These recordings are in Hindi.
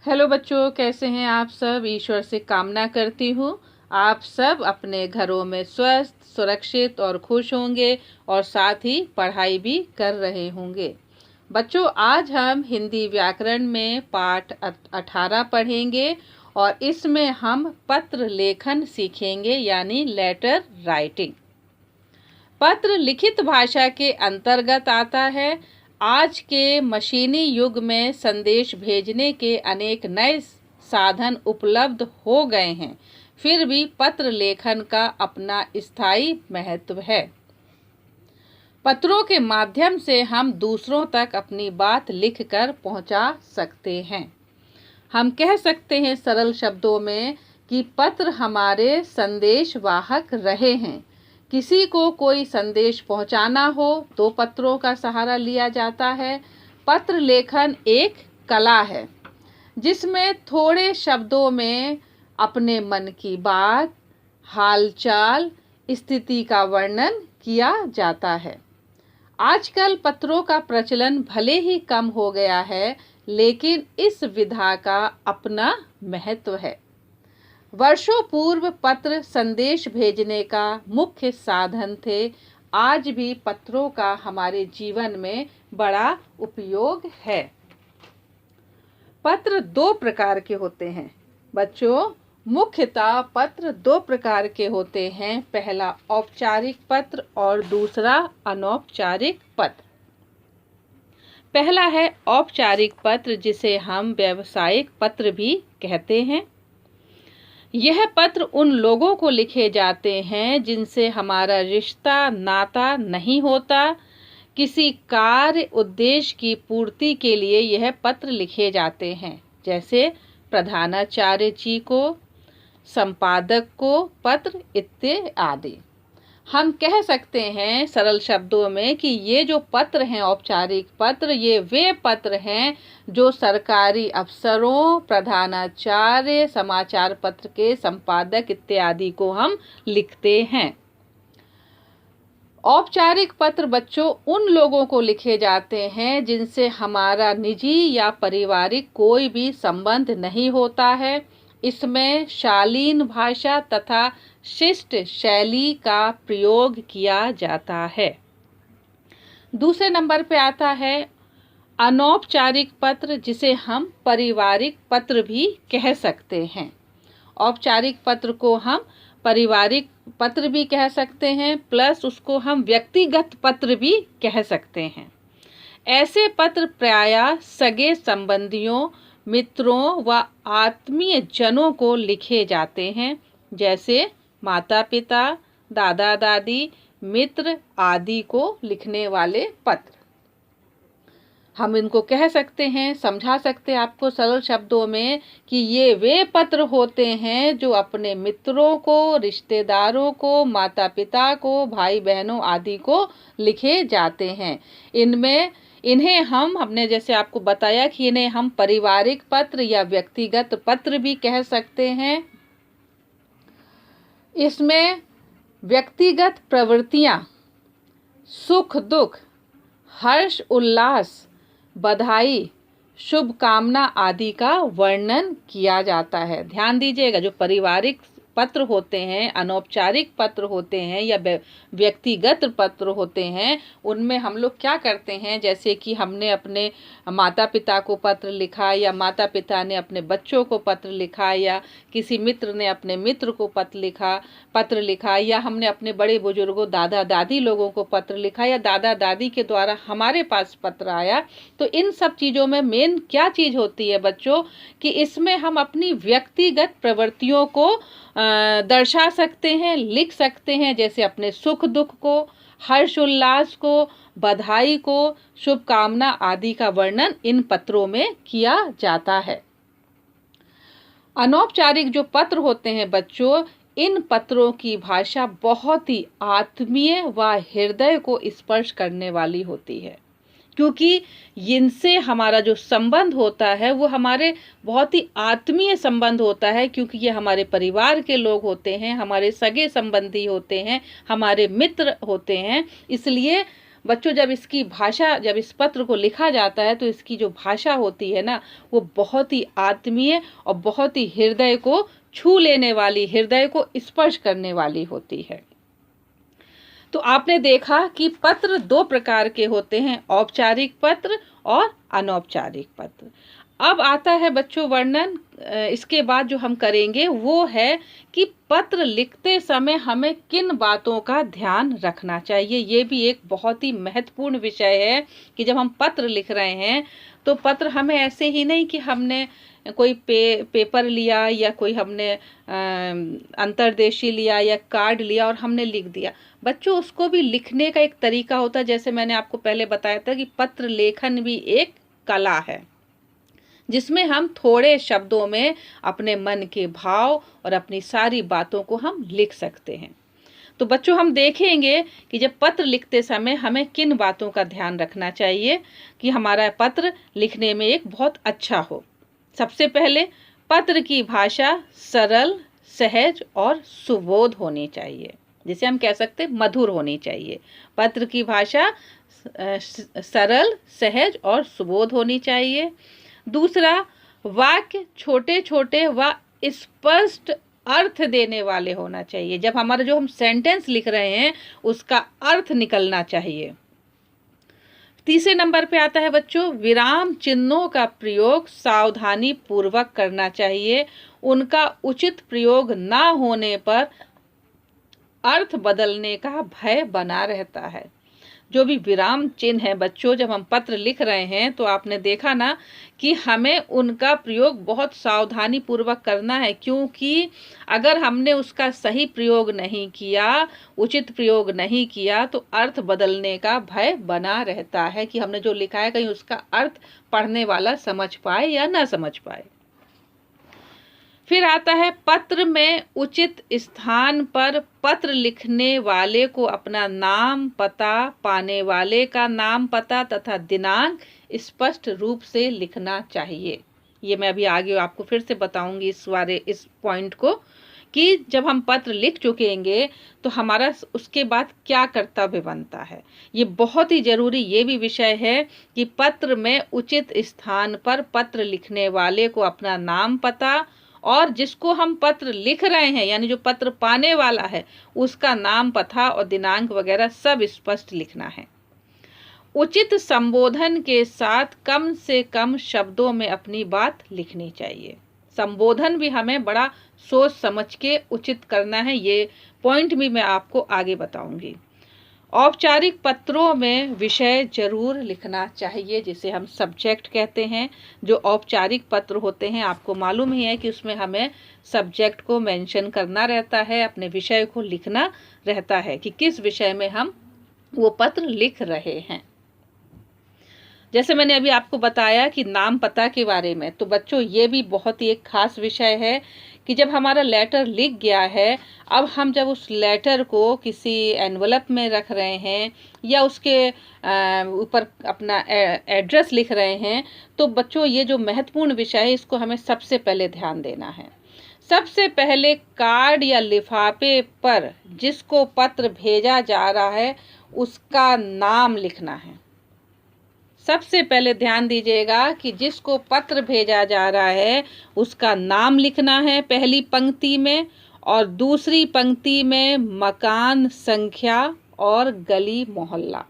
हेलो बच्चों, कैसे हैं आप सब। ईश्वर से कामना करती हूँ आप सब अपने घरों में स्वस्थ, सुरक्षित और खुश होंगे और साथ ही पढ़ाई भी कर रहे होंगे। बच्चों, आज हम हिंदी व्याकरण में पाठ 18 पढ़ेंगे और इसमें हम पत्र लेखन सीखेंगे, यानी लेटर राइटिंग। पत्र लिखित भाषा के अंतर्गत आता है। आज के मशीनी युग में संदेश भेजने के अनेक नए साधन उपलब्ध हो गए हैं, फिर भी पत्र लेखन का अपना स्थायी महत्व है। पत्रों के माध्यम से हम दूसरों तक अपनी बात लिखकर पहुंचा सकते हैं। हम कह सकते हैं सरल शब्दों में कि पत्र हमारे संदेश वाहक रहे हैं। किसी को कोई संदेश पहुंचाना हो तो पत्रों का सहारा लिया जाता है। पत्र लेखन एक कला है जिसमें थोड़े शब्दों में अपने मन की बात, हालचाल, स्थिति का वर्णन किया जाता है। आजकल पत्रों का प्रचलन भले ही कम हो गया है, लेकिन इस विधा का अपना महत्व है। वर्षों पूर्व पत्र संदेश भेजने का मुख्य साधन थे। आज भी पत्रों का हमारे जीवन में बड़ा उपयोग है। पत्र दो प्रकार के होते हैं बच्चों। मुख्यतः पत्र दो प्रकार के होते हैं। पहला औपचारिक पत्र और दूसरा अनौपचारिक पत्र। पहला है औपचारिक पत्र, जिसे हम व्यावसायिक पत्र भी कहते हैं। यह पत्र उन लोगों को लिखे जाते हैं जिनसे हमारा रिश्ता नाता नहीं होता। किसी कार्य उद्देश्य की पूर्ति के लिए यह पत्र लिखे जाते हैं, जैसे प्रधानाचार्य जी को, संपादक को पत्र इत्यादि। हम कह सकते हैं सरल शब्दों में कि ये जो पत्र हैं औपचारिक पत्र, ये वे पत्र हैं जो सरकारी अफसरों, प्रधानाचार्य, समाचार पत्र के संपादक इत्यादि को हम लिखते हैं। औपचारिक पत्र बच्चों उन लोगों को लिखे जाते हैं जिनसे हमारा निजी या पारिवारिक कोई भी संबंध नहीं होता है। इसमें शालीन भाषा तथा शिष्ट शैली का प्रयोग किया जाता है। दूसरे नंबर पे आता है अनौपचारिक पत्र, जिसे हम पारिवारिक पत्र भी कह सकते हैं। औपचारिक पत्र को हम पारिवारिक पत्र भी कह सकते हैं, प्लस उसको हम व्यक्तिगत पत्र भी कह सकते हैं। ऐसे पत्र प्रायः सगे संबंधियों, मित्रों व आत्मीय जनों को लिखे जाते हैं, जैसे माता पिता, दादा दादी, मित्र आदि को लिखने वाले पत्र। हम इनको कह सकते हैं, समझा सकते हैं आपको सरल शब्दों में कि ये वे पत्र होते हैं जो अपने मित्रों को, रिश्तेदारों को, माता पिता को, भाई बहनों आदि को लिखे जाते हैं। इन्हें हमने जैसे आपको बताया कि इन्हें हम पारिवारिक पत्र या व्यक्तिगत पत्र भी कह सकते हैं। इसमें व्यक्तिगत प्रवृत्तियां, सुख दुख, हर्ष उल्लास, बधाई, शुभकामना आदि का वर्णन किया जाता है। ध्यान दीजिएगा, जो पारिवारिक पत्र होते हैं, अनौपचारिक पत्र होते हैं या व्यक्तिगत पत्र होते हैं, उनमें हम लोग क्या करते हैं, जैसे कि हमने अपने माता पिता को पत्र लिखा, या माता पिता ने अपने बच्चों को पत्र लिखा, या किसी मित्र ने अपने मित्र को पत्र लिखा, या हमने अपने बड़े बुजुर्गों, दादा दादी लोगों को पत्र लिखा, या दादा दादी के द्वारा हमारे पास पत्र आया। तो इन सब चीज़ों में मेन क्या चीज़ होती है बच्चों, कि इसमें हम अपनी व्यक्तिगत प्रवृत्तियों को दर्शा सकते हैं, लिख सकते हैं, जैसे अपने सुख दुख को, हर्ष उल्लास को, बधाई को, शुभकामना आदि का वर्णन इन पत्रों में किया जाता है। अनौपचारिक जो पत्र होते हैं बच्चों, इन पत्रों की भाषा बहुत ही आत्मीय व हृदय को स्पर्श करने वाली होती है, क्योंकि इनसे हमारा जो संबंध होता है वो हमारे बहुत ही आत्मीय संबंध होता है, क्योंकि ये हमारे परिवार के लोग होते हैं, हमारे सगे संबंधी होते हैं, हमारे मित्र होते हैं। इसलिए बच्चों जब इस पत्र को लिखा जाता है तो इसकी जो भाषा होती है ना, वो बहुत ही आत्मीय और बहुत ही हृदय को छू लेने वाली, हृदय को स्पर्श करने वाली होती है। तो आपने देखा कि पत्र दो प्रकार के होते हैं, औपचारिक पत्र और अनौपचारिक पत्र। अब आता है बच्चों वर्णन, इसके बाद जो हम करेंगे वो है कि पत्र लिखते समय हमें किन बातों का ध्यान रखना चाहिए। ये भी एक बहुत ही महत्वपूर्ण विषय है कि जब हम पत्र लिख रहे हैं तो पत्र हमें ऐसे ही नहीं कि हमने कोई पेपर लिया या कोई हमने अंतर्देशीय लिया या कार्ड लिया और हमने लिख दिया। बच्चों उसको भी लिखने का एक तरीका होता है। जैसे मैंने आपको पहले बताया था कि पत्र लेखन भी एक कला है, जिसमें हम थोड़े शब्दों में अपने मन के भाव और अपनी सारी बातों को हम लिख सकते हैं। तो बच्चों हम देखेंगे कि जब पत्र लिखते समय हमें किन बातों का ध्यान रखना चाहिए कि हमारा पत्र लिखने में एक बहुत अच्छा हो। सबसे पहले पत्र की भाषा सरल, सहज और सुबोध होनी चाहिए, जिसे हम कह सकते हैं मधुर होनी चाहिए। पत्र की भाषा सरल, सहज और सुबोध होनी चाहिए। दूसरा, वाक्य छोटे छोटे व स्पष्ट अर्थ देने वाले होना चाहिए। जब हमारा जो हम सेंटेंस लिख रहे हैं उसका अर्थ निकलना चाहिए। तीसरे नंबर पे आता है बच्चों, विराम चिन्हों का प्रयोग सावधानी पूर्वक करना चाहिए। उनका उचित प्रयोग ना होने पर अर्थ बदलने का भय बना रहता है। जो भी विराम चिन्ह है बच्चों, जब हम पत्र लिख रहे हैं तो आपने देखा ना कि हमें उनका प्रयोग बहुत सावधानी पूर्वक करना है, क्योंकि अगर हमने उसका सही प्रयोग नहीं किया, उचित प्रयोग नहीं किया, तो अर्थ बदलने का भय बना रहता है कि हमने जो लिखा है कहीं उसका अर्थ पढ़ने वाला समझ पाए या ना समझ पाए। फिर आता है, पत्र में उचित स्थान पर पत्र लिखने वाले को अपना नाम पता, पाने वाले का नाम पता तथा दिनांक स्पष्ट रूप से लिखना चाहिए। ये मैं अभी आगे आपको फिर से बताऊंगी इस पॉइंट को, कि जब हम पत्र लिख चुकेंगे तो हमारा उसके बाद क्या कर्तव्य बनता है। ये बहुत ही जरूरी ये भी विषय है कि पत्र में उचित स्थान पर पत्र लिखने वाले को अपना नाम पता और जिसको हम पत्र लिख रहे हैं यानी जो पत्र पाने वाला है उसका नाम पता और दिनांक वगैरह सब स्पष्ट लिखना है। उचित संबोधन के साथ कम से कम शब्दों में अपनी बात लिखनी चाहिए। संबोधन भी हमें बड़ा सोच समझ के उचित करना है। ये पॉइंट भी मैं आपको आगे बताऊंगी। औपचारिक पत्रों में विषय जरूर लिखना चाहिए, जिसे हम सब्जेक्ट कहते हैं। जो औपचारिक पत्र होते हैं आपको मालूम ही है कि उसमें हमें सब्जेक्ट को मेंशन करना रहता है, अपने विषय को लिखना रहता है कि किस विषय में हम वो पत्र लिख रहे हैं। जैसे मैंने अभी आपको बताया कि नाम पता के बारे में, तो बच्चों ये भी बहुत ही एक खास विषय है कि जब हमारा लेटर लिख गया है, अब हम जब उस लेटर को किसी एनवलप में रख रहे हैं या उसके ऊपर अपना एड्रेस लिख रहे हैं, तो बच्चों ये जो महत्वपूर्ण विषय है इसको हमें सबसे पहले ध्यान देना है। सबसे पहले कार्ड या लिफाफे पर जिसको पत्र भेजा जा रहा है उसका नाम लिखना है। सबसे पहले ध्यान दीजिएगा कि जिसको पत्र भेजा जा रहा है उसका नाम लिखना है पहली पंक्ति में, और दूसरी पंक्ति में मकान संख्या और गली मोहल्ला।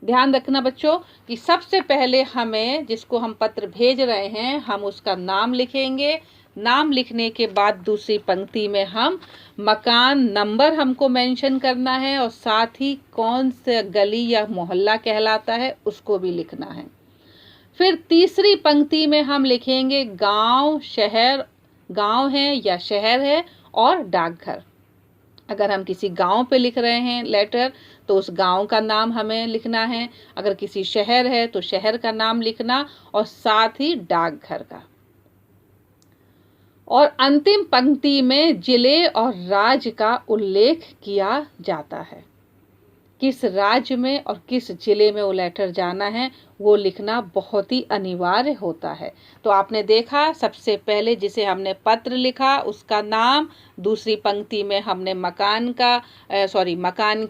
ध्यान रखना बच्चों कि सबसे पहले हमें जिसको हम पत्र भेज रहे हैं हम उसका नाम लिखेंगे। नाम लिखने के बाद दूसरी पंक्ति में हम मकान नंबर हमको मेंशन करना है और साथ ही कौन से गली या मोहल्ला कहलाता है उसको भी लिखना है। फिर तीसरी पंक्ति में हम लिखेंगे गांव, शहर, गांव है या शहर है, और डाकघर। अगर हम किसी गांव पे लिख रहे हैं लेटर तो उस गांव का नाम हमें लिखना है, अगर किसी शहर है तो शहर का नाम लिखना और साथ ही डाकघर का। और अंतिम पंक्ति में जिले और राज्य का उल्लेख किया जाता है। किस राज्य में और किस जिले में वो लेटर जाना है वो लिखना बहुत ही अनिवार्य होता है। तो आपने देखा, सबसे पहले जिसे हमने पत्र लिखा उसका नाम, दूसरी पंक्ति में हमने मकान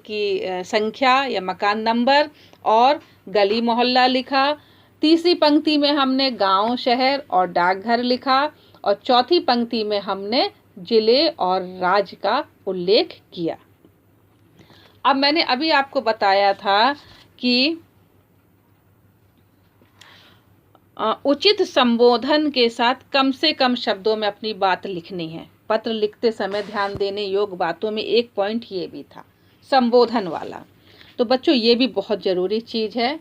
की संख्या या मकान नंबर और गली मोहल्ला लिखा। तीसरी पंक्ति में हमने गांव, शहर और डाकघर लिखा और चौथी पंक्ति में हमने जिले और राज्य का उल्लेख किया। अब मैंने अभी आपको बताया था कि उचित संबोधन के साथ कम से कम शब्दों में अपनी बात लिखनी है। पत्र लिखते समय ध्यान देने योग्य बातों में एक पॉइंट ये भी था, संबोधन वाला। तो बच्चों ये भी बहुत जरूरी चीज है।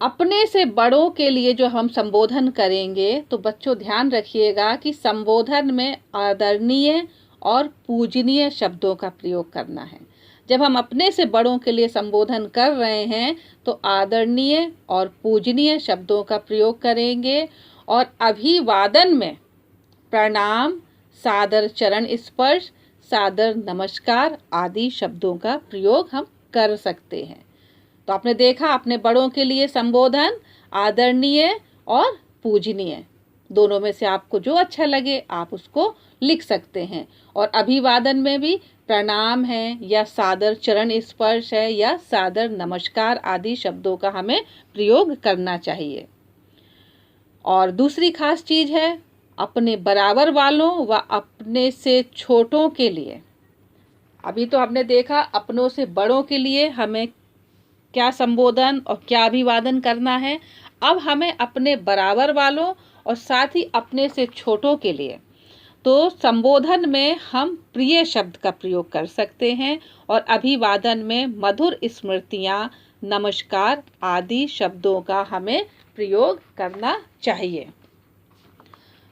अपने से बड़ों के लिए जो हम संबोधन करेंगे तो बच्चों ध्यान रखिएगा कि संबोधन में आदरणीय और पूजनीय शब्दों का प्रयोग करना है। जब हम अपने से बड़ों के लिए संबोधन कर रहे हैं तो आदरणीय और पूजनीय शब्दों का प्रयोग करेंगे और अभिवादन में प्रणाम, सादर चरण स्पर्श, सादर नमस्कार आदि शब्दों का प्रयोग हम कर सकते हैं। तो आपने देखा, अपने बड़ों के लिए संबोधन आदरणीय और पूजनीय, दोनों में से आपको जो अच्छा लगे आप उसको लिख सकते हैं। और अभिवादन में भी प्रणाम है या सादर चरण स्पर्श है या सादर नमस्कार आदि शब्दों का हमें प्रयोग करना चाहिए। और दूसरी खास चीज है, अपने बराबर वालों व अपने से छोटों के लिए। अभी तो हमने देखा अपनों से बड़ों के लिए हमें क्या संबोधन और क्या अभिवादन करना है। अब हमें अपने बराबर वालों और साथ ही अपने से छोटों के लिए तो संबोधन में हम प्रिय शब्द का प्रयोग कर सकते हैं और अभिवादन में मधुर स्मृतियाँ, नमस्कार आदि शब्दों का हमें प्रयोग करना चाहिए।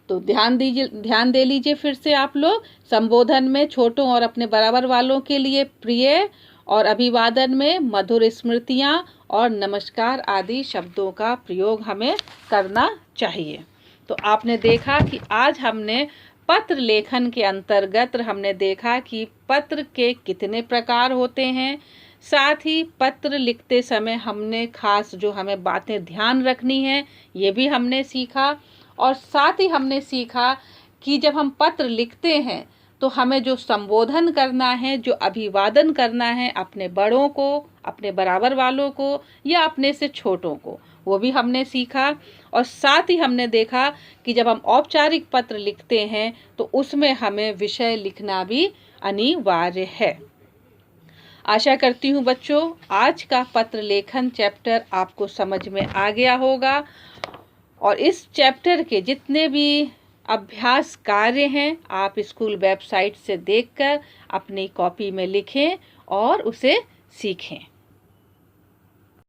तो ध्यान दे लीजिए फिर से आप लोग, संबोधन में छोटों और अपने बराबर वालों के लिए प्रिय और अभिवादन में मधुर स्मृतियाँ और नमस्कार आदि शब्दों का प्रयोग हमें करना चाहिए। तो आपने देखा कि आज हमने पत्र लेखन के अंतर्गत हमने देखा कि पत्र के कितने प्रकार होते हैं, साथ ही पत्र लिखते समय हमने खास जो हमें बातें ध्यान रखनी है ये भी हमने सीखा। और साथ ही हमने सीखा कि जब हम पत्र लिखते हैं तो हमें जो संबोधन करना है, जो अभिवादन करना है अपने बड़ों को, अपने बराबर वालों को या अपने से छोटों को, वो भी हमने सीखा। और साथ ही हमने देखा कि जब हम औपचारिक पत्र लिखते हैं तो उसमें हमें विषय लिखना भी अनिवार्य है। आशा करती हूँ बच्चों आज का पत्र लेखन चैप्टर आपको समझ में आ गया होगा और इस चैप्टर के जितने भी अभ्यास कार्य हैं आप स्कूल वेबसाइट से देखकर अपनी कॉपी में लिखें और उसे सीखें।